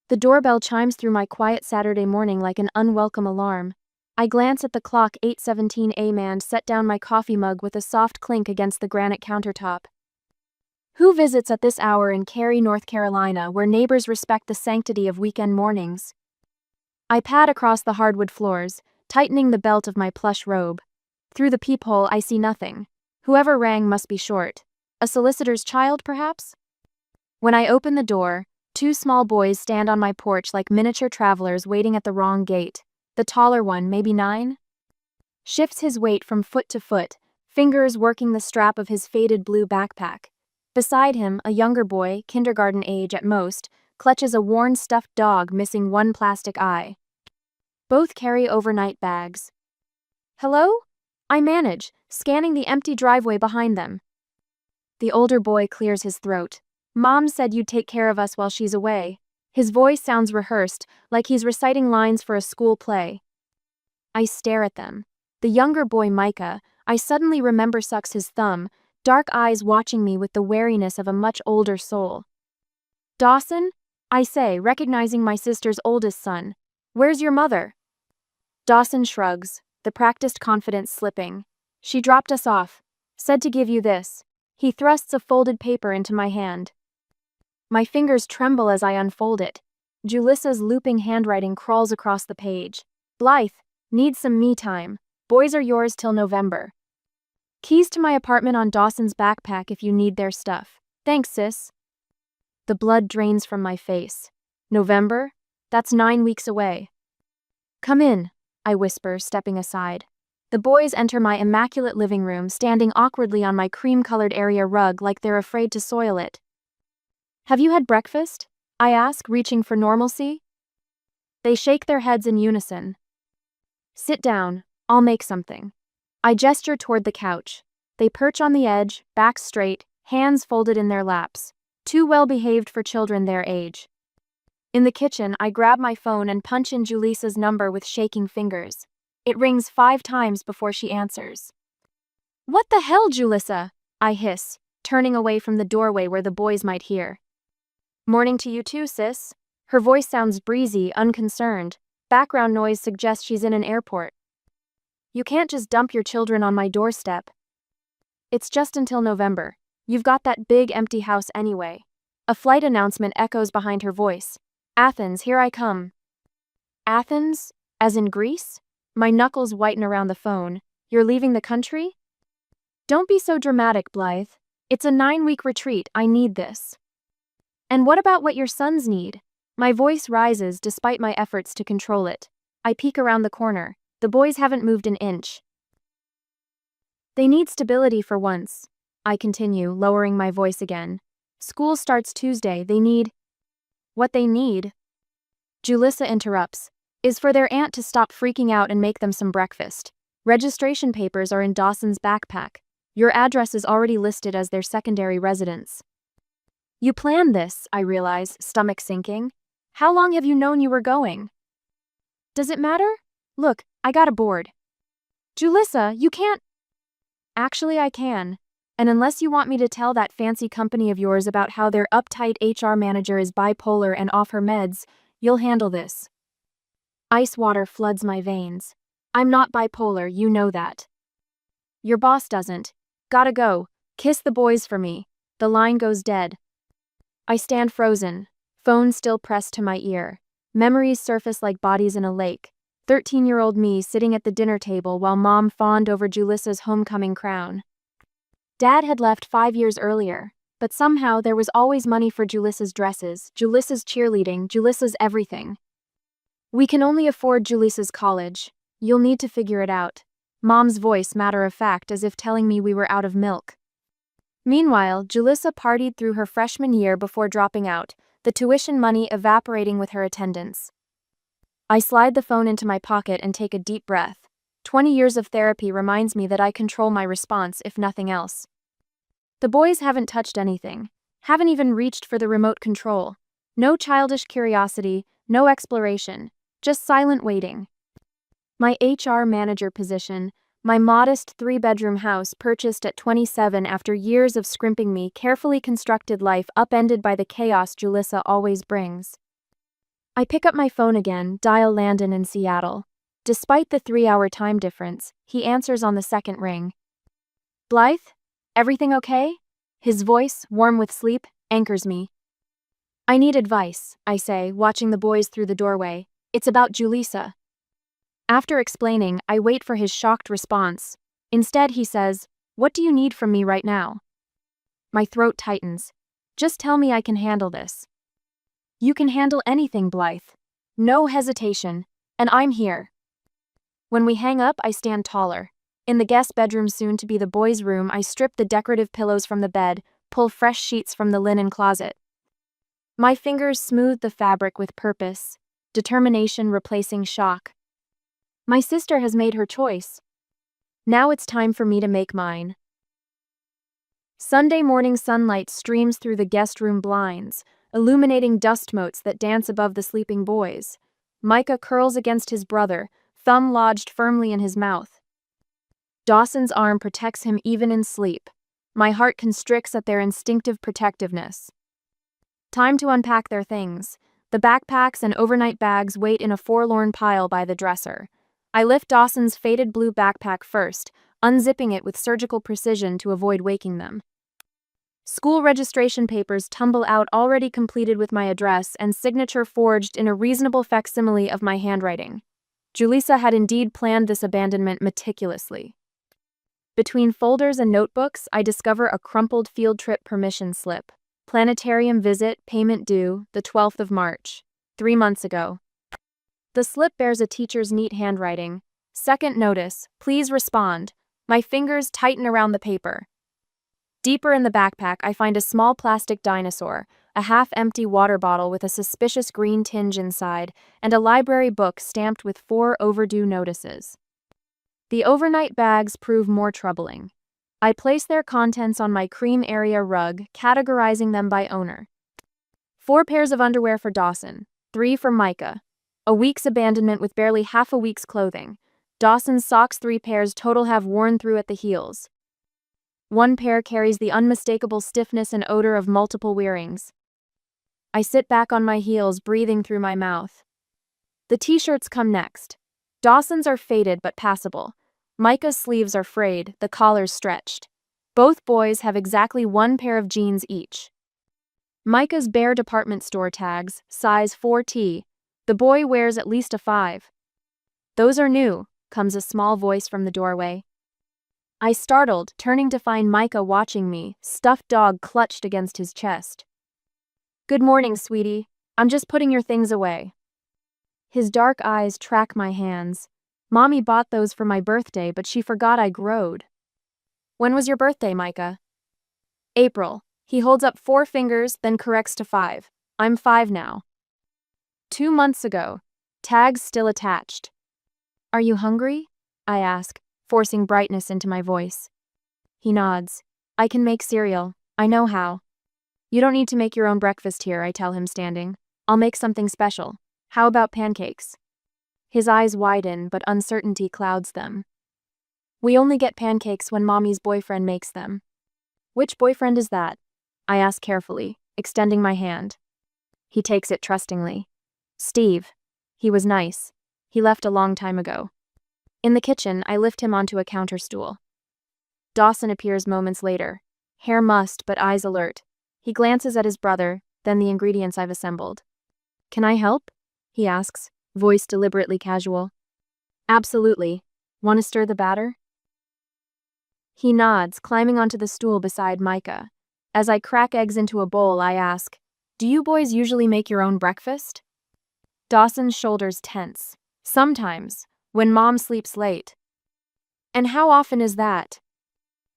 The doorbell chimes through my quiet Saturday morning like an unwelcome alarm. I glance at the clock, 8:17 a.m., and set down my coffee mug with a soft clink against the granite countertop. Who visits at this hour in Cary, North Carolina, where neighbors respect the sanctity of weekend mornings? I pad across the hardwood floors, tightening the belt of my plush robe. Through the peephole, I see nothing. Whoever rang must be short. A solicitor's child, perhaps? When I open the door, two small boys stand on my porch like miniature travelers waiting at the wrong gate. The taller one, maybe 9, shifts his weight from foot to foot, fingers working the strap of his faded blue backpack. Beside him, a younger boy, kindergarten age at most, clutches a worn stuffed dog missing one plastic eye. Both carry overnight bags. Hello? I manage, scanning the empty driveway behind them. The older boy clears his throat. Mom said you'd take care of us while she's away. His voice sounds rehearsed, like he's reciting lines for a school play. I stare at them. The younger boy, Micah, I suddenly remember, sucks his thumb, dark eyes watching me with the wariness of a much older soul. Dawson? I say, recognizing my sister's oldest son. Where's your mother? Dawson shrugs, the practiced confidence slipping. She dropped us off. Said to give you this. He thrusts a folded paper into my hand. My fingers tremble as I unfold it. Julissa's looping handwriting crawls across the page. Blythe, needs some me time. Boys are yours till November. Keys to my apartment on Dawson's backpack if you need their stuff. Thanks, sis. The blood drains from my face. November? That's 9 weeks away. Come in, I whisper, stepping aside. The boys enter my immaculate living room, standing awkwardly on my cream-colored area rug like they're afraid to soil it. Have you had breakfast? I ask, reaching for normalcy. They shake their heads in unison. Sit down, I'll make something. I gesture toward the couch. They perch on the edge, backs straight, hands folded in their laps. Too well-behaved for children their age. In the kitchen, I grab my phone and punch in Julissa's number with shaking fingers. It rings 5 times before she answers. What the hell, Julissa? I hiss, turning away from the doorway where the boys might hear. Morning to you too, sis. Her voice sounds breezy, unconcerned. Background noise suggests she's in an airport. You can't just dump your children on my doorstep. It's just until November. You've got that big empty house anyway. A flight announcement echoes behind her voice. Athens, here I come. Athens? As in Greece? My knuckles whiten around the phone. You're leaving the country? Don't be so dramatic, Blythe. It's a 9-week retreat, I need this. And what about what your sons need? My voice rises despite my efforts to control it. I peek around the corner. The boys haven't moved an inch. They need stability for once. I continue, lowering my voice again. School starts Tuesday, they need... What they need, Julissa interrupts, is for their aunt to stop freaking out and make them some breakfast. Registration papers are in Dawson's backpack. Your address is already listed as their secondary residence. You planned this, I realize, stomach sinking. How long have you known you were going? Does it matter? Look, I got a board. Julissa, you can't... Actually, I can. And unless you want me to tell that fancy company of yours about how their uptight HR manager is bipolar and off her meds, you'll handle this. Ice water floods my veins. I'm not bipolar, you know that. Your boss doesn't. Gotta go. Kiss the boys for me. The line goes dead. I stand frozen, phone still pressed to my ear. Memories surface like bodies in a lake. 13-year-old me sitting at the dinner table while Mom fawned over Julissa's homecoming crown. Dad had left 5 years earlier, but somehow there was always money for Julissa's dresses, Julissa's cheerleading, Julissa's everything. We can only afford Julissa's college. You'll need to figure it out. Mom's voice matter-of-fact as if telling me we were out of milk. Meanwhile, Julissa partied through her freshman year before dropping out, the tuition money evaporating with her attendance. I slide the phone into my pocket and take a deep breath. 20 years of therapy reminds me that I control my response, if nothing else. The boys haven't touched anything, haven't even reached for the remote control. No childish curiosity, no exploration, just silent waiting. My HR manager position, my modest 3-bedroom house purchased at 27 after years of scrimping me, carefully constructed life upended by the chaos Julissa always brings. I pick up my phone again, dial Landon in Seattle. Despite the 3-hour time difference, he answers on the second ring. Blythe? Everything okay? His voice, warm with sleep, anchors me. I need advice, I say, watching the boys through the doorway. It's about Julissa. After explaining, I wait for his shocked response. Instead, he says, "What do you need from me right now?" My throat tightens. Just tell me I can handle this. You can handle anything, Blythe. No hesitation. And I'm here. When we hang up, I stand taller. In the guest bedroom, soon to be the boys' room, I strip the decorative pillows from the bed, pull fresh sheets from the linen closet. My fingers smooth the fabric with purpose, determination replacing shock. My sister has made her choice. Now it's time for me to make mine. Sunday morning sunlight streams through the guest room blinds, illuminating dust motes that dance above the sleeping boys. Micah curls against his brother, thumb lodged firmly in his mouth. Dawson's arm protects him even in sleep. My heart constricts at their instinctive protectiveness. Time to unpack their things. The backpacks and overnight bags wait in a forlorn pile by the dresser. I lift Dawson's faded blue backpack first, unzipping it with surgical precision to avoid waking them. School registration papers tumble out, already completed with my address and signature forged in a reasonable facsimile of my handwriting. Julissa had indeed planned this abandonment meticulously. Between folders and notebooks, I discover a crumpled field trip permission slip. Planetarium visit, payment due, the 12th of March. 3 months ago. The slip bears a teacher's neat handwriting. Second notice, please respond. My fingers tighten around the paper. Deeper in the backpack, I find a small plastic dinosaur, a half-empty water bottle with a suspicious green tinge inside, and a library book stamped with 4 overdue notices. The overnight bags prove more troubling. I place their contents on my cream area rug, categorizing them by owner. 4 pairs of underwear for Dawson, 3 for Micah. A week's abandonment with barely half a week's clothing. Dawson's socks, 3 pairs total, have worn through at the heels. 1 pair carries the unmistakable stiffness and odor of multiple wearings. I sit back on my heels, breathing through my mouth. The t-shirts come next. Dawson's are faded but passable. Micah's sleeves are frayed, the collars stretched. Both boys have exactly 1 pair of jeans each. Micah's bare department store tags, size 4T. The boy wears at least a 5. Those are new, comes a small voice from the doorway. I startled, turning to find Micah watching me, stuffed dog clutched against his chest. Good morning, sweetie. I'm just putting your things away. His dark eyes track my hands. Mommy bought those for my birthday, but she forgot I growed. When was your birthday, Micah? April. He holds up 4 fingers, then corrects to 5. I'm 5 now. 2 months ago. Tags still attached. Are you hungry? I ask, forcing brightness into my voice. He nods. I can make cereal. I know how. You don't need to make your own breakfast here, I tell him, standing. I'll make something special. How about pancakes? His eyes widen, but uncertainty clouds them. We only get pancakes when Mommy's boyfriend makes them. Which boyfriend is that? I ask carefully, extending my hand. He takes it trustingly. Steve. He was nice. He left a long time ago. In the kitchen, I lift him onto a counter stool. Dawson appears moments later. Hair mussed but eyes alert. He glances at his brother, then the ingredients I've assembled. Can I help? He asks, voice deliberately casual. Absolutely. Want to stir the batter? He nods, climbing onto the stool beside Micah. As I crack eggs into a bowl, I ask, do you boys usually make your own breakfast? Dawson's shoulders tense. Sometimes, when Mom sleeps late. And how often is that?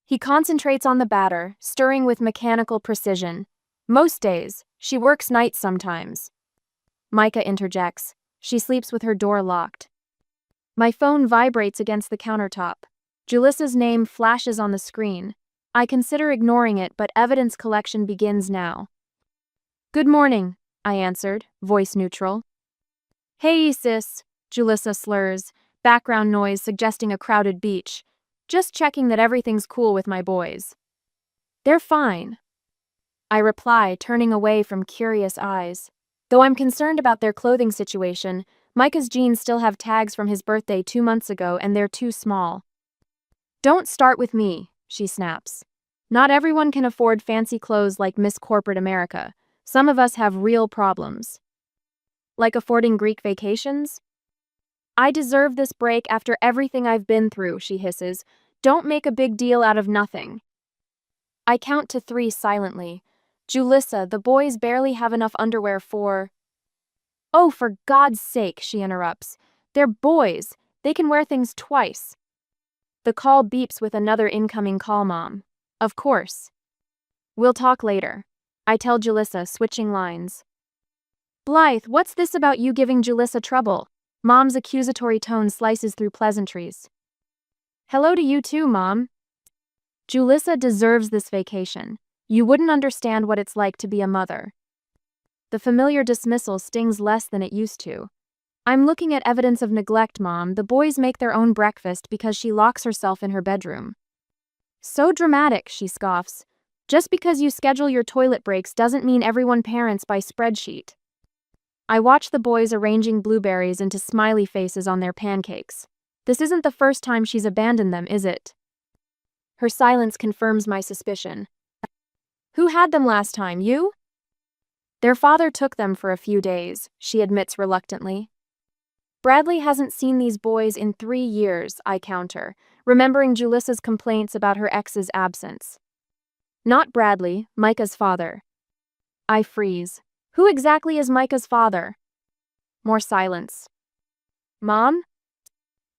He concentrates on the batter, stirring with mechanical precision. Most days, she works nights sometimes. Micah interjects. She sleeps with her door locked. My phone vibrates against the countertop. Julissa's name flashes on the screen. I consider ignoring it, but evidence collection begins now. Good morning, I answered, voice neutral. Hey, sis, Julissa slurs, background noise suggesting a crowded beach. Just checking that everything's cool with my boys. They're fine. I reply, turning away from curious eyes. Though I'm concerned about their clothing situation, Micah's jeans still have tags from his birthday 2 months ago and they're too small. Don't start with me, she snaps. Not everyone can afford fancy clothes like Miss Corporate America. Some of us have real problems. Like affording Greek vacations? I deserve this break after everything I've been through, she hisses. Don't make a big deal out of nothing. I count to 3 silently. Julissa, the boys barely have enough underwear for... Oh, for God's sake, she interrupts. They're boys. They can wear things twice. The call beeps with another incoming call, Mom. Of course. We'll talk later. I tell Julissa, switching lines. Blythe, what's this about you giving Julissa trouble? Mom's accusatory tone slices through pleasantries. Hello to you too, Mom. Julissa deserves this vacation. You wouldn't understand what it's like to be a mother. The familiar dismissal stings less than it used to. I'm looking at evidence of neglect, Mom. The boys make their own breakfast because she locks herself in her bedroom. So dramatic, she scoffs. Just because you schedule your toilet breaks doesn't mean everyone parents by spreadsheet. I watch the boys arranging blueberries into smiley faces on their pancakes. This isn't the first time she's abandoned them, is it? Her silence confirms my suspicion. Who had them last time, you? Their father took them for a few days, she admits reluctantly. Bradley hasn't seen these boys in 3 years, I counter, remembering Julissa's complaints about her ex's absence. Not Bradley, Micah's father. I freeze. Who exactly is Micah's father? More silence. Mom?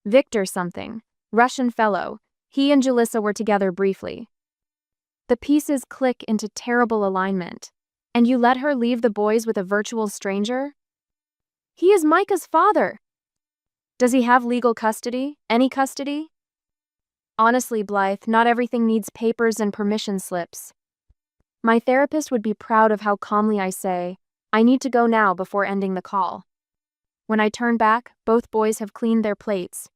Victor something. Russian fellow. He and Julissa were together briefly. The pieces click into terrible alignment. And you let her leave the boys with a virtual stranger? He is Micah's father. Does he have legal custody? Any custody? Honestly, Blythe, not everything needs papers and permission slips. My therapist would be proud of how calmly I say, I need to go now before ending the call. When I turn back, both boys have cleaned their plates.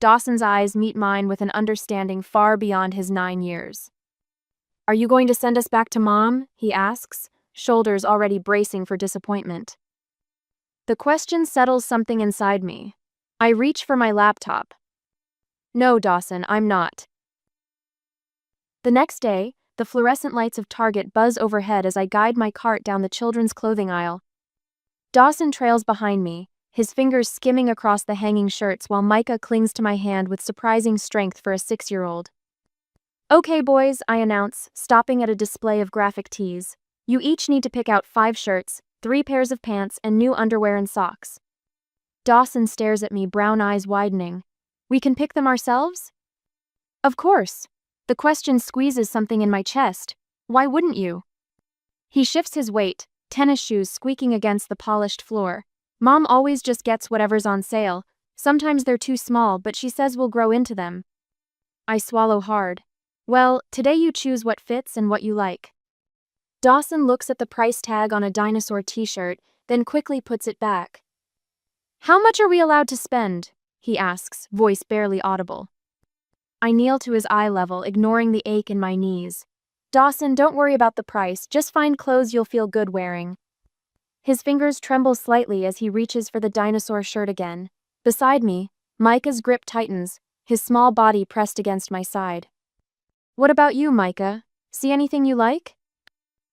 Dawson's eyes meet mine with an understanding far beyond his 9 years. Are you going to send us back to Mom? He asks, shoulders already bracing for disappointment. The question settles something inside me. I reach for my laptop. No, Dawson, I'm not. The next day, the fluorescent lights of Target buzz overhead as I guide my cart down the children's clothing aisle. Dawson trails behind me, his fingers skimming across the hanging shirts while Micah clings to my hand with surprising strength for a 6-year-old. Okay, boys, I announce, stopping at a display of graphic tees. You each need to pick out 5 shirts, 3 pairs of pants, and new underwear and socks. Dawson stares at me, brown eyes widening. We can pick them ourselves? Of course. The question squeezes something in my chest. Why wouldn't you? He shifts his weight, tennis shoes squeaking against the polished floor. Mom always just gets whatever's on sale. Sometimes they're too small, but she says we'll grow into them. I swallow hard. Well, today you choose what fits and what you like. Dawson looks at the price tag on a dinosaur t-shirt, then quickly puts it back. How much are we allowed to spend? He asks, voice barely audible. I kneel to his eye level, ignoring the ache in my knees. Dawson, don't worry about the price, just find clothes you'll feel good wearing. His fingers tremble slightly as he reaches for the dinosaur shirt again. Beside me, Micah's grip tightens, his small body pressed against my side. What about you, Micah? See anything you like?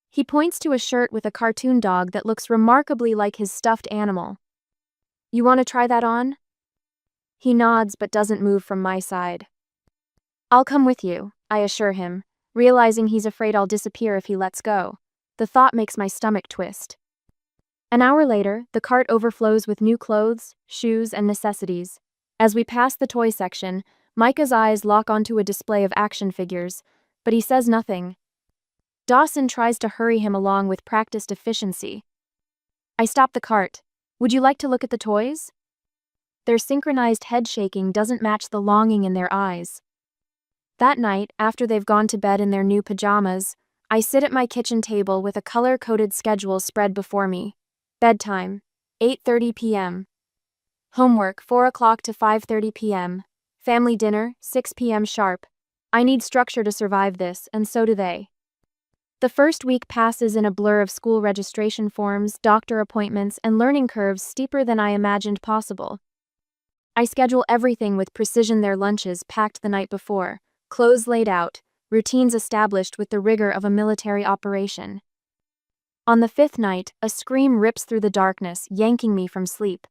He points to a shirt with a cartoon dog that looks remarkably like his stuffed animal. You want to try that on? He nods but doesn't move from my side. I'll come with you, I assure him, realizing he's afraid I'll disappear if he lets go. The thought makes my stomach twist. An hour later, the cart overflows with new clothes, shoes, and necessities. As we pass the toy section, Micah's eyes lock onto a display of action figures, but he says nothing. Dawson tries to hurry him along with practiced efficiency. I stop the cart. Would you like to look at the toys? Their synchronized head shaking doesn't match the longing in their eyes. That night, after they've gone to bed in their new pajamas, I sit at my kitchen table with a color-coded schedule spread before me. Bedtime, 8:30 p.m. Homework, 4 o'clock to 5:30 p.m. Family dinner, 6 p.m. sharp. I need structure to survive this, and so do they. The first week passes in a blur of school registration forms, doctor appointments, and learning curves steeper than I imagined possible. I schedule everything with precision: their lunches packed the night before, clothes laid out, routines established with the rigor of a military operation. On the fifth night, a scream rips through the darkness, yanking me from sleep.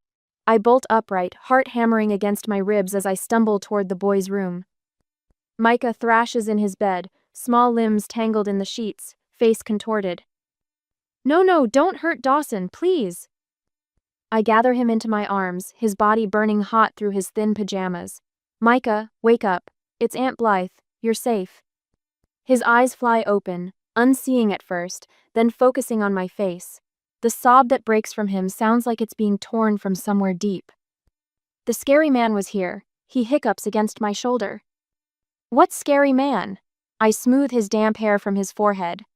I bolt upright, heart hammering against my ribs as I stumble toward the boy's room. Micah thrashes in his bed, small limbs tangled in the sheets, face contorted. "No, no, don't hurt Dawson, please." I gather him into my arms, his body burning hot through his thin pajamas. "Micah, wake up. It's Aunt Blythe. You're safe." His eyes fly open, unseeing at first, then focusing on my face. The sob that breaks from him sounds like it's being torn from somewhere deep. "The scary man was here," he hiccups against my shoulder. "What scary man?" I smooth his damp hair from his forehead.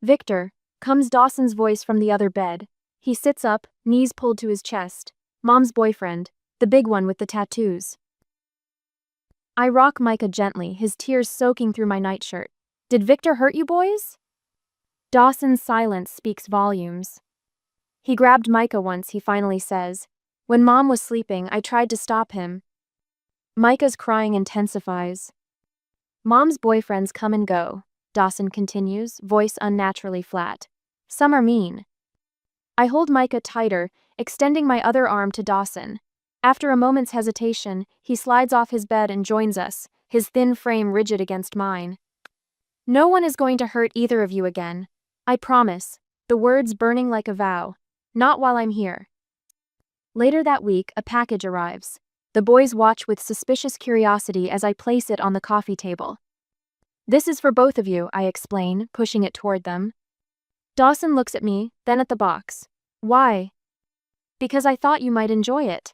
"Victor," comes Dawson's voice from the other bed. He sits up, knees pulled to his chest. "Mom's boyfriend, the big one with the tattoos." I rock Micah gently, his tears soaking through my nightshirt. "Did Victor hurt you boys?" Dawson's silence speaks volumes. "He grabbed Micah once," he finally says. "When Mom was sleeping, I tried to stop him." Micah's crying intensifies. "Mom's boyfriends come and go," Dawson continues, voice unnaturally flat. "Some are mean." I hold Micah tighter, extending my other arm to Dawson. After a moment's hesitation, he slides off his bed and joins us, his thin frame rigid against mine. "No one is going to hurt either of you again. I promise," the words burning like a vow. "Not while I'm here." Later that week, a package arrives. The boys watch with suspicious curiosity as I place it on the coffee table. "This is for both of you," I explain, pushing it toward them. Dawson looks at me, then at the box. "Why?" "Because I thought you might enjoy it."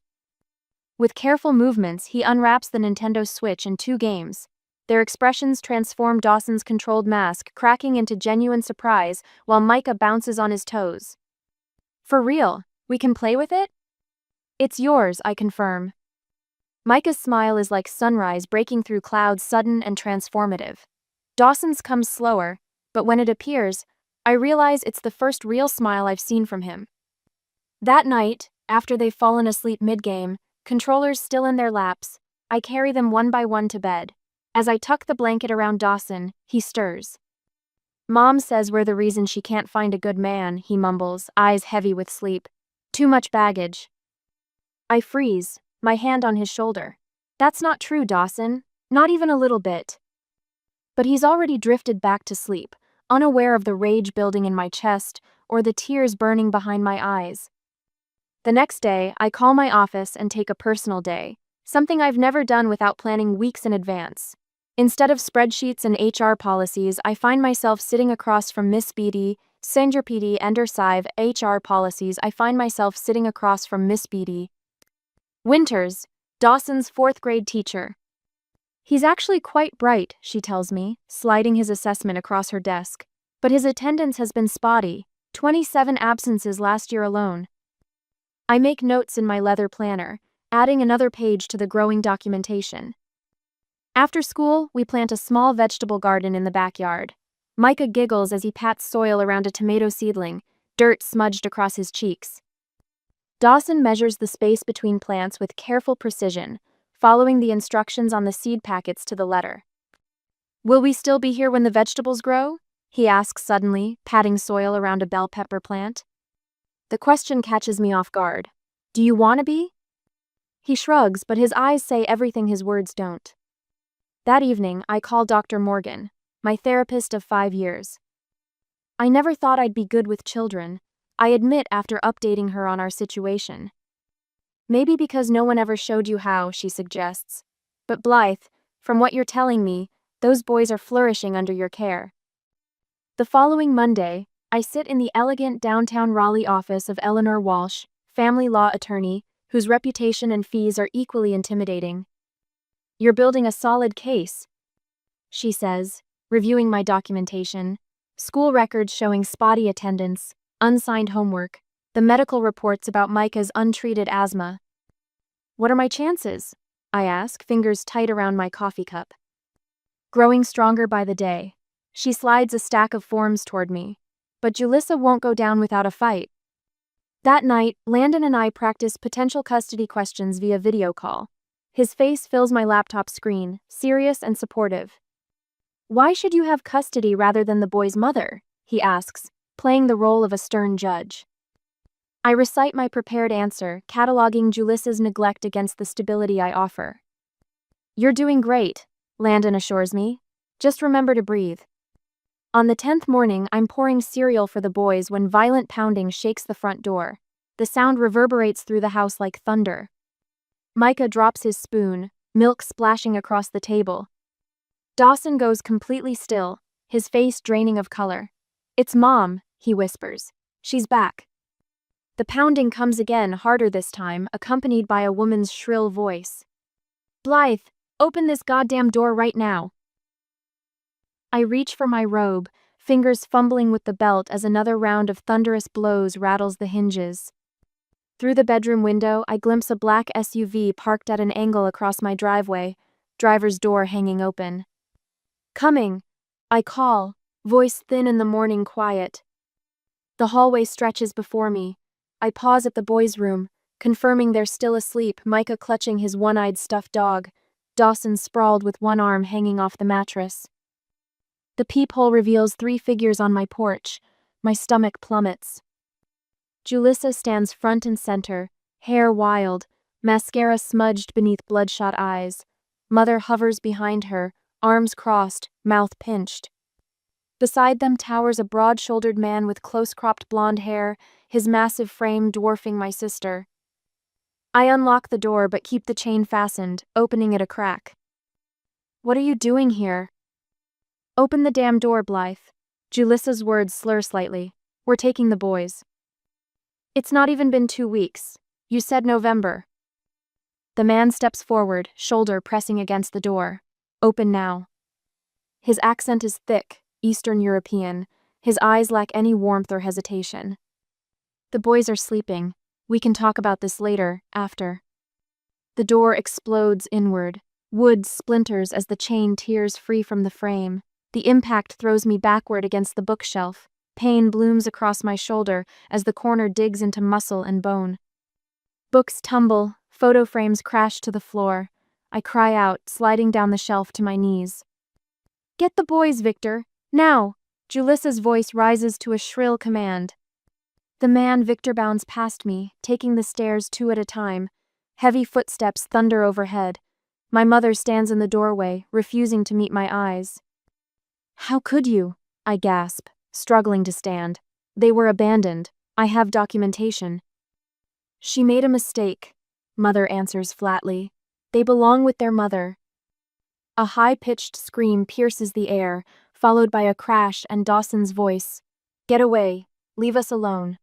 With careful movements, he unwraps the Nintendo Switch and 2 games. Their expressions transform Dawson's controlled mask, cracking into genuine surprise, while Micah bounces on his toes. "For real? We can play with it?" "It's yours," I confirm. Micah's smile is like sunrise breaking through clouds, sudden and transformative. Dawson's comes slower, but when it appears, I realize it's the first real smile I've seen from him. That night, after they've fallen asleep mid-game, controllers still in their laps, I carry them one by one to bed. As I tuck the blanket around Dawson, he stirs. "Mom says we're the reason she can't find a good man," he mumbles, eyes heavy with sleep. "Too much baggage." I freeze, my hand on his shoulder. "That's not true, Dawson. Not even a little bit." But he's already drifted back to sleep, unaware of the rage building in my chest or the tears burning behind my eyes. The next day, I call my office and take a personal day, something I've never done without planning weeks in advance. Instead of spreadsheets and HR policies, I find myself sitting across from Miss Beatty, Senior PD and Ursive HR policies. I find myself sitting across from Miss Beatty Winters, Dawson's 4th grade teacher. "He's actually quite bright," she tells me, sliding his assessment across her desk. "But his attendance has been spotty, 27 absences last year alone." I make notes in my leather planner, adding another page to the growing documentation. After school, we plant a small vegetable garden in the backyard. Micah giggles as he pats soil around a tomato seedling, dirt smudged across his cheeks. Dawson measures the space between plants with careful precision, following the instructions on the seed packets to the letter. "Will we still be here when the vegetables grow?" he asks suddenly, patting soil around a bell pepper plant. The question catches me off guard. "Do you want to be?" He shrugs, but his eyes say everything his words don't. That evening, I call Dr. Morgan, my therapist of 5 years. "I never thought I'd be good with children," I admit after updating her on our situation. "Maybe because no one ever showed you how," she suggests. "But Blythe, from what you're telling me, those boys are flourishing under your care." The following Monday, I sit in the elegant downtown Raleigh office of Eleanor Walsh, family law attorney, whose reputation and fees are equally intimidating. "You're building a solid case," she says, reviewing my documentation. School records showing spotty attendance, unsigned homework, the medical reports about Micah's untreated asthma. "What are my chances?" I ask, fingers tight around my coffee cup. "Growing stronger by the day." She slides a stack of forms toward me. But Julissa won't go down without a fight. That night, Landon and I practice potential custody questions via video call. His face fills my laptop screen, serious and supportive. "Why should you have custody rather than the boy's mother?" he asks, playing the role of a stern judge. I recite my prepared answer, cataloging Julissa's neglect against the stability I offer. "You're doing great," Landon assures me. "Just remember to breathe." On the 10th morning, I'm pouring cereal for the boys when violent pounding shakes the front door. The sound reverberates through the house like thunder. Micah drops his spoon, milk splashing across the table. Dawson goes completely still, his face draining of color. "It's Mom," he whispers. "She's back." The pounding comes again, harder this time, accompanied by a woman's shrill voice. "Blythe, open this goddamn door right now." I reach for my robe, fingers fumbling with the belt as another round of thunderous blows rattles the hinges. Through the bedroom window, I glimpse a black SUV parked at an angle across my driveway, driver's door hanging open. "Coming," I call, voice thin in the morning quiet. The hallway stretches before me. I pause at the boys' room, confirming they're still asleep, Micah clutching his one-eyed stuffed dog, Dawson sprawled with one arm hanging off the mattress. The peephole reveals 3 figures on my porch. My stomach plummets. Julissa stands front and center, hair wild, mascara smudged beneath bloodshot eyes. Mother hovers behind her, arms crossed, mouth pinched. Beside them towers a broad-shouldered man with close-cropped blonde hair, his massive frame dwarfing my sister. I unlock the door but keep the chain fastened, opening it a crack. "What are you doing here?" "Open the damn door, Blythe." Julissa's words slur slightly. "We're taking the boys." "It's not even been 2 weeks. You said November." The man steps forward, shoulder pressing against the door. "Open now." His accent is thick, Eastern European. His eyes lack any warmth or hesitation. "The boys are sleeping. We can talk about this later, after." The door explodes inward. Wood splinters as the chain tears free from the frame. The impact throws me backward against the bookshelf. Pain blooms across my shoulder as the corner digs into muscle and bone. Books tumble, photo frames crash to the floor. I cry out, sliding down the shelf to my knees. "Get the boys, Victor, now!" Julissa's voice rises to a shrill command. The man Victor bounds past me, taking the stairs 2 at a time. Heavy footsteps thunder overhead. My mother stands in the doorway, refusing to meet my eyes. "How could you?" I gasp, struggling to stand. "They were abandoned. I have documentation." "She made a mistake," Mother answers flatly. "They belong with their mother." A high-pitched scream pierces the air, followed by a crash and Dawson's voice. "Get away. Leave us alone."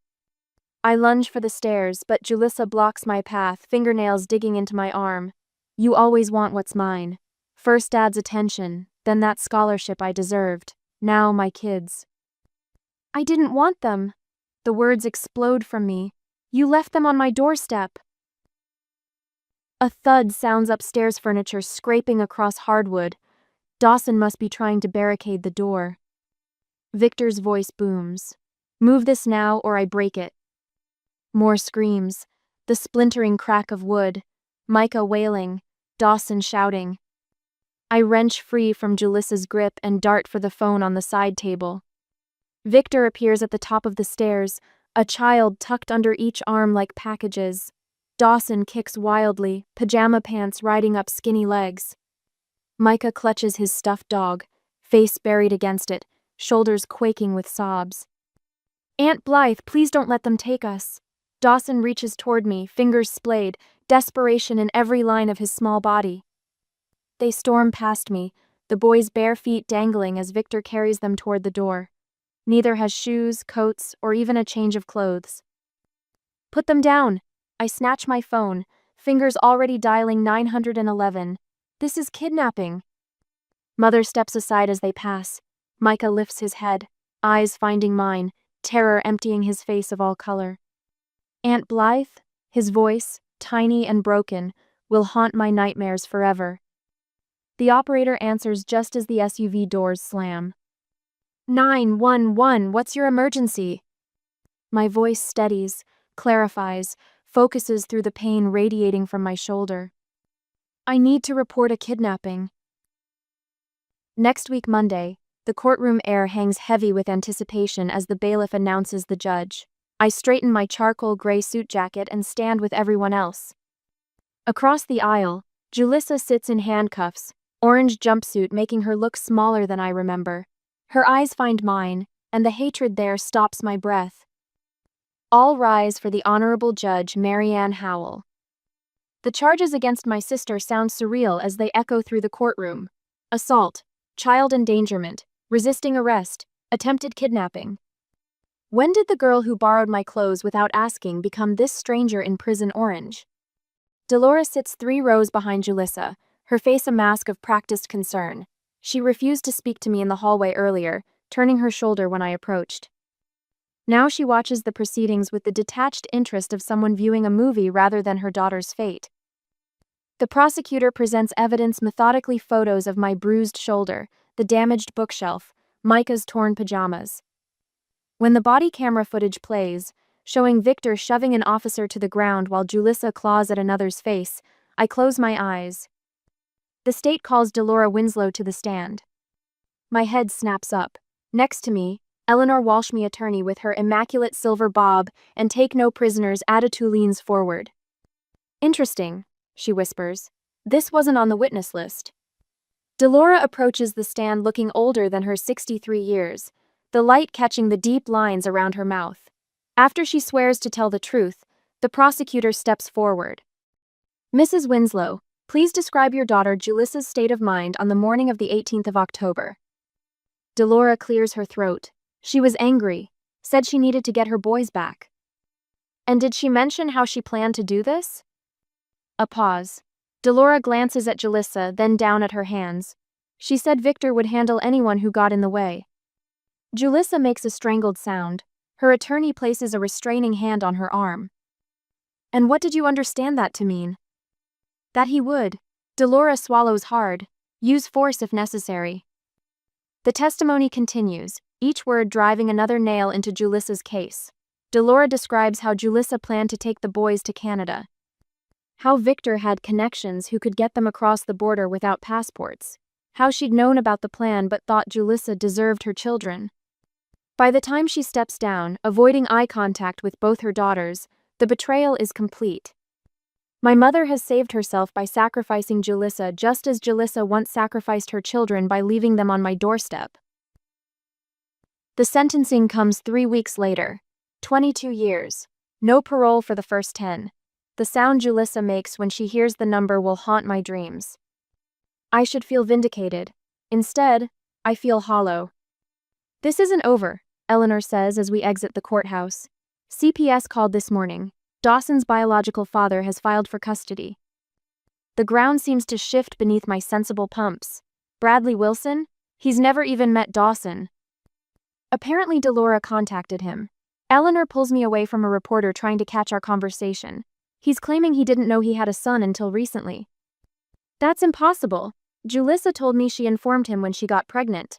I lunge for the stairs, but Julissa blocks my path, fingernails digging into my arm. "You always want what's mine. First Dad's attention, then that scholarship I deserved. Now my kids." "I didn't want them." The words explode from me. "You left them on my doorstep." A thud sounds upstairs, furniture scraping across hardwood. Dawson must be trying to barricade the door. Victor's voice booms. "Move this now or I break it." More screams. The splintering crack of wood. Micah wailing. Dawson shouting. I wrench free from Julissa's grip and dart for the phone on the side table. Victor appears at the top of the stairs, a child tucked under each arm like packages. Dawson kicks wildly, pajama pants riding up skinny legs. Micah clutches his stuffed dog, face buried against it, shoulders quaking with sobs. "Aunt Blythe, please don't let them take us." Dawson reaches toward me, fingers splayed, desperation in every line of his small body. They storm past me, the boys' bare feet dangling as Victor carries them toward the door. Neither has shoes, coats, or even a change of clothes. "Put them down." I snatch my phone, fingers already dialing 911. "This is kidnapping." Mother steps aside as they pass. Micah lifts his head, eyes finding mine, terror emptying his face of all color. "Aunt Blythe?" His voice, tiny and broken, will haunt my nightmares forever. The operator answers just as the SUV doors slam. 911, what's your emergency? My voice steadies, clarifies, focuses through the pain radiating from my shoulder. I need to report a kidnapping. Next week, Monday, the courtroom air hangs heavy with anticipation as the bailiff announces the judge. I straighten my charcoal gray suit jacket and stand with everyone else. Across the aisle, Julissa sits in handcuffs, orange jumpsuit making her look smaller than I remember. Her eyes find mine, and the hatred there stops my breath. All rise for the Honorable Judge Marianne Howell. The charges against my sister sound surreal as they echo through the courtroom. Assault, child endangerment, resisting arrest, attempted kidnapping. When did the girl who borrowed my clothes without asking become this stranger in prison orange? Dolores sits 3 rows behind Julissa, her face a mask of practiced concern. She refused to speak to me in the hallway earlier, turning her shoulder when I approached. Now she watches the proceedings with the detached interest of someone viewing a movie rather than her daughter's fate. The prosecutor presents evidence, methodically photos of my bruised shoulder, the damaged bookshelf, Micah's torn pajamas. When the body camera footage plays, showing Victor shoving an officer to the ground while Julissa claws at another's face, I close my eyes. The state calls Delora Winslow to the stand. My head snaps up. Next to me, Eleanor Walshme, attorney with her immaculate silver bob and take no prisoners attitude, leans forward. Interesting, she whispers. This wasn't on the witness list. Delora approaches the stand looking older than her 63 years, the light catching the deep lines around her mouth. After she swears to tell the truth, the prosecutor steps forward. Mrs. Winslow, please describe your daughter Julissa's state of mind on the morning of the 18th of October. Delora clears her throat. She was angry, said she needed to get her boys back. And did she mention how she planned to do this? A pause. Delora glances at Julissa, then down at her hands. She said Victor would handle anyone who got in the way. Julissa makes a strangled sound. Her attorney places a restraining hand on her arm. And what did you understand that to mean? That he would. Delora swallows hard. Use force if necessary. The testimony continues, each word driving another nail into Julissa's case. Delora describes how Julissa planned to take the boys to Canada. How Victor had connections who could get them across the border without passports. How she'd known about the plan but thought Julissa deserved her children. By the time she steps down, avoiding eye contact with both her daughters, the betrayal is complete. My mother has saved herself by sacrificing Julissa just as Julissa once sacrificed her children by leaving them on my doorstep. The sentencing comes 3 weeks later. 22 years. No parole for the first 10. The sound Julissa makes when she hears the number will haunt my dreams. I should feel vindicated. Instead, I feel hollow. This isn't over, Eleanor says as we exit the courthouse. CPS called this morning. Dawson's biological father has filed for custody. The ground seems to shift beneath my sensible pumps. Bradley Wilson? He's never even met Dawson. Apparently Delora contacted him. Eleanor pulls me away from a reporter trying to catch our conversation. He's claiming he didn't know he had a son until recently. That's impossible. Julissa told me she informed him when she got pregnant.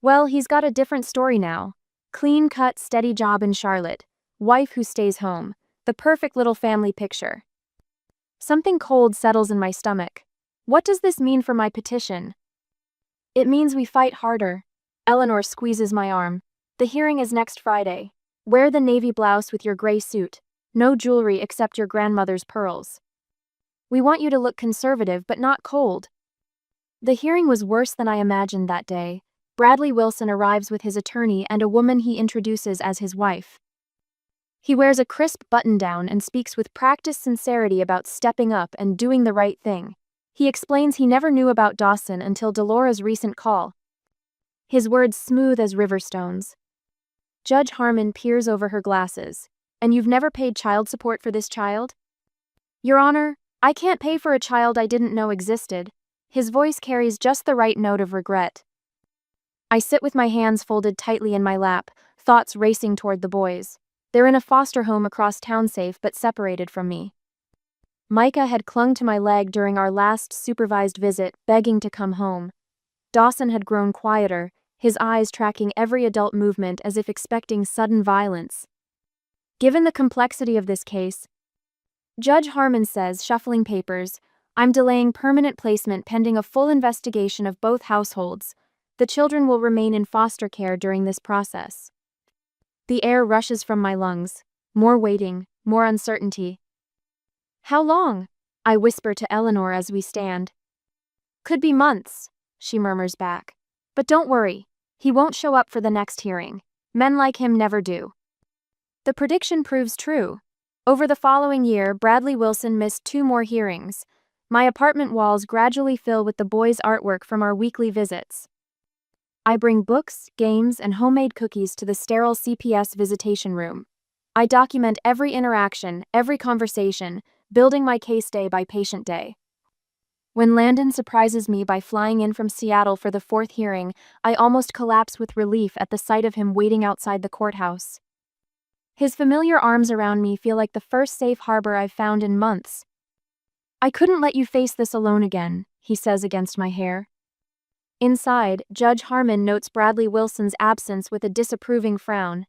Well, he's got a different story now. Clean-cut, steady job in Charlotte. Wife who stays home. The perfect little family picture. Something cold settles in my stomach. What does this mean for my petition? It means we fight harder. Eleanor squeezes my arm. The hearing is next Friday. Wear the navy blouse with your gray suit. No jewelry except your grandmother's pearls. We want you to look conservative but not cold. The hearing was worse than I imagined that day. Bradley Wilson arrives with his attorney and a woman he introduces as his wife. He wears a crisp button-down and speaks with practiced sincerity about stepping up and doing the right thing. He explains he never knew about Dawson until Delora's recent call. His words smooth as river stones. Judge Harmon peers over her glasses. And you've never paid child support for this child? Your Honor, I can't pay for a child I didn't know existed. His voice carries just the right note of regret. I sit with my hands folded tightly in my lap, thoughts racing toward the boys. They're in a foster home across town, safe but separated from me. Micah had clung to my leg during our last supervised visit, begging to come home. Dawson had grown quieter, his eyes tracking every adult movement as if expecting sudden violence. Given the complexity of this case, Judge Harmon says, shuffling papers, I'm delaying permanent placement pending a full investigation of both households. The children will remain in foster care during this process. The air rushes from my lungs. More waiting, more uncertainty. How long? I whisper to Eleanor as we stand. Could be months, she murmurs back. But don't worry, he won't show up for the next hearing. Men like him never do. The prediction proves true. Over the following year, Bradley Wilson missed 2 more hearings. My apartment walls gradually fill with the boys' artwork from our weekly visits. I bring books, games, and homemade cookies to the sterile CPS visitation room. I document every interaction, every conversation, building my case day by patient day. When Landon surprises me by flying in from Seattle for the 4th hearing, I almost collapse with relief at the sight of him waiting outside the courthouse. His familiar arms around me feel like the first safe harbor I've found in months. I couldn't let you face this alone again, he says against my hair. Inside, Judge Harmon notes Bradley Wilson's absence with a disapproving frown.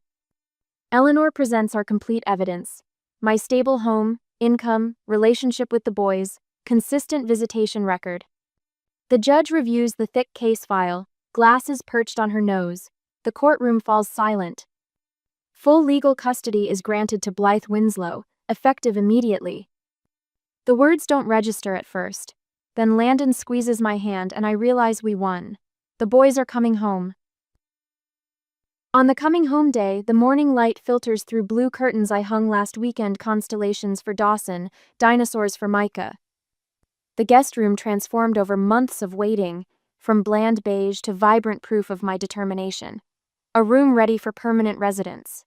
Eleanor presents our complete evidence. My stable home, income, relationship with the boys, consistent visitation record. The judge reviews the thick case file, glasses perched on her nose. The courtroom falls silent. Full legal custody is granted to Blythe Winslow, effective immediately. The words don't register at first. Then Landon squeezes my hand and I realize we won. The boys are coming home. On the coming home day, the morning light filters through blue curtains I hung last weekend, constellations for Dawson, dinosaurs for Micah. The guest room transformed over months of waiting, from bland beige to vibrant proof of my determination. A room ready for permanent residence.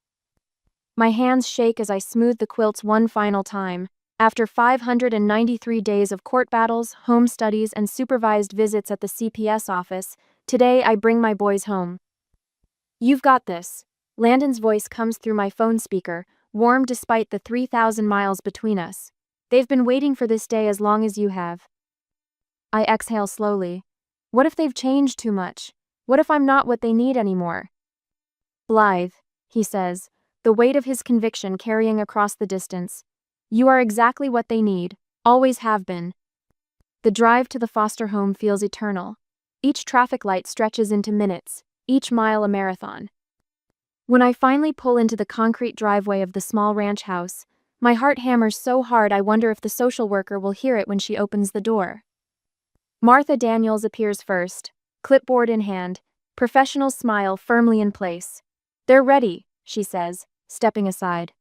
My hands shake as I smooth the quilts one final time. After 593 days of court battles, home studies, and supervised visits at the CPS office, today I bring my boys home. You've got this. Landon's voice comes through my phone speaker, warm despite the 3,000 miles between us. They've been waiting for this day as long as you have. I exhale slowly. What if they've changed too much? What if I'm not what they need anymore? Blythe, he says, the weight of his conviction carrying across the distance. You are exactly what they need, always have been. The drive to the foster home feels eternal. Each traffic light stretches into minutes, each mile a marathon. When I finally pull into the concrete driveway of the small ranch house, my heart hammers so hard I wonder if the social worker will hear it when she opens the door. Martha Daniels appears first, clipboard in hand, professional smile firmly in place. They're ready, she says, stepping aside.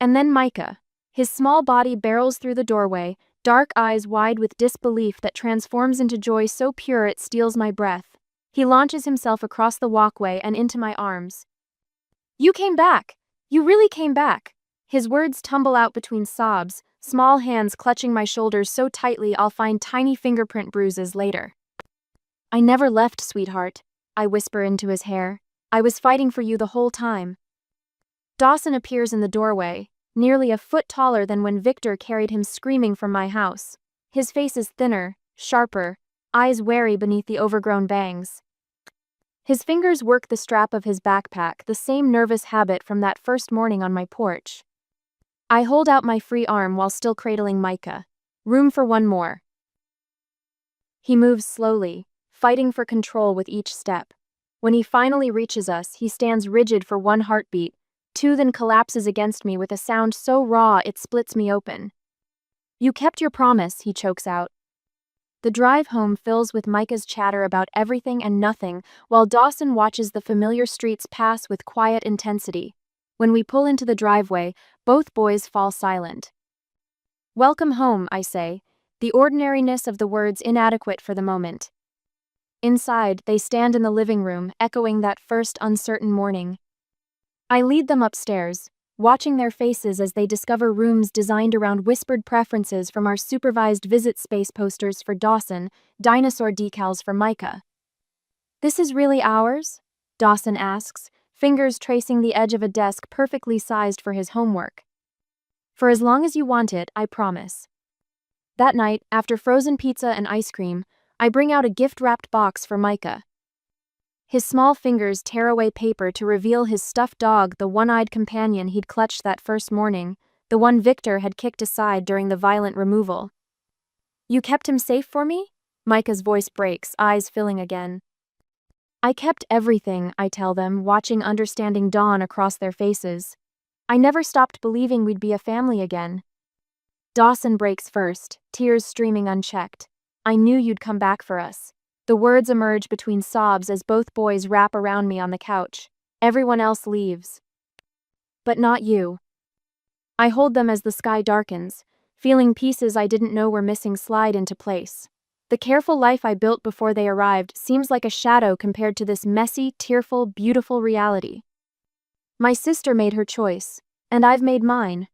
And then Micah. His small body barrels through the doorway, dark eyes wide with disbelief that transforms into joy so pure it steals my breath. He launches himself across the walkway and into my arms. You came back! You really came back! His words tumble out between sobs, small hands clutching my shoulders so tightly I'll find tiny fingerprint bruises later. I never left, sweetheart, I whisper into his hair. I was fighting for you the whole time. Dawson appears in the doorway, nearly a foot taller than when Victor carried him screaming from my house. His face is thinner, sharper, eyes wary beneath the overgrown bangs. His fingers work the strap of his backpack, the same nervous habit from that first morning on my porch. I hold out my free arm while still cradling Micah. Room for one more. He moves slowly, fighting for control with each step. When he finally reaches us, he stands rigid for one heartbeat, 2 then collapses against me with a sound so raw it splits me open. You kept your promise, he chokes out. The drive home fills with Micah's chatter about everything and nothing, while Dawson watches the familiar streets pass with quiet intensity. When we pull into the driveway, both boys fall silent. Welcome home, I say, the ordinariness of the words inadequate for the moment. Inside, they stand in the living room, echoing that first uncertain morning. I lead them upstairs, watching their faces as they discover rooms designed around whispered preferences from our supervised visit space posters for Dawson, dinosaur decals for Micah. This is really ours? Dawson asks, fingers tracing the edge of a desk perfectly sized for his homework. For as long as you want it, I promise. That night, after frozen pizza and ice cream, I bring out a gift-wrapped box for Micah. His small fingers tear away paper to reveal his stuffed dog, the one-eyed companion he'd clutched that first morning, the one Victor had kicked aside during the violent removal. You kept him safe for me? Micah's voice breaks, eyes filling again. I kept everything, I tell them, watching understanding dawn across their faces. I never stopped believing we'd be a family again. Dawson breaks first, tears streaming unchecked. I knew you'd come back for us. The words emerge between sobs as both boys wrap around me on the couch. Everyone else leaves. But not you. I hold them as the sky darkens, feeling pieces I didn't know were missing slide into place. The careful life I built before they arrived seems like a shadow compared to this messy, tearful, beautiful reality. My sister made her choice, and I've made mine.